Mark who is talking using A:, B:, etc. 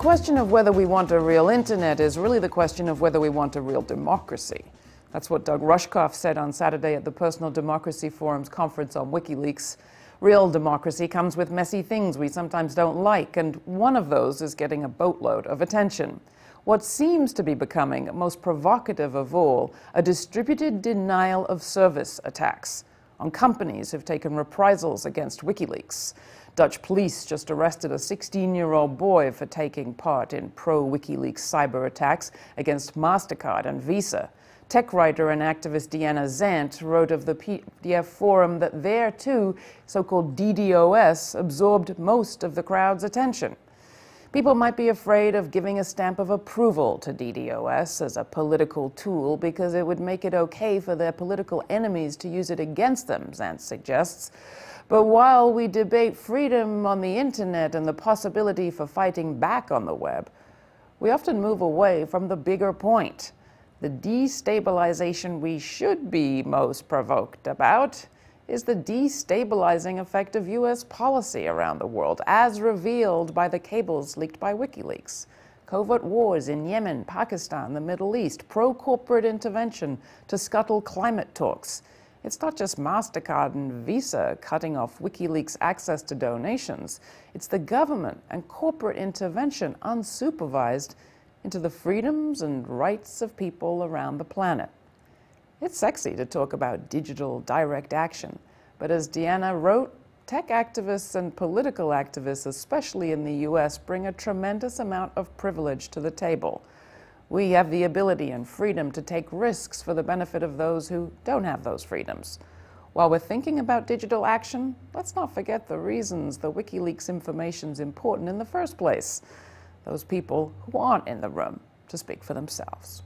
A: question of whether we want a real internet is really the question of whether we want a real democracy. That's what Doug Rushkoff said on Saturday at the Personal Democracy Forum's conference on WikiLeaks. Real democracy comes with messy things we sometimes don't like, and one of those is getting a boatload of attention. What seems to be becoming most provocative of all, a distributed denial of service attacks on companies who've taken reprisals against WikiLeaks. Dutch police just arrested a 16-year-old boy for taking part in pro-WikiLeaks cyber attacks against MasterCard and Visa. Tech writer and activist Deanna Zant wrote of the PDF forum that there, too, so-called DDoS absorbed most of the crowd's attention. People might be afraid of giving a stamp of approval to DDoS as a political tool because it would make it okay for their political enemies to use it against them, Zant suggests. But while we debate freedom on the internet and the possibility for fighting back on the web, we often move away from the bigger point. The destabilization we should be most provoked about is the destabilizing effect of U.S. policy around the world, as revealed by the cables leaked by WikiLeaks. Covert wars in Yemen, Pakistan, the Middle East, pro-corporate intervention to scuttle climate talks. It's not just MasterCard and Visa cutting off WikiLeaks access to donations. It's the government and corporate intervention unsupervised into the freedoms and rights of people around the planet. It's sexy to talk about digital direct action, but as Deanna wrote, tech activists and political activists, especially in the US, bring a tremendous amount of privilege to the table. We have the ability and freedom to take risks for the benefit of those who don't have those freedoms. While we're thinking about digital action, let's not forget the reasons the WikiLeaks information's important in the first place. Those people who aren't in the room to speak for themselves.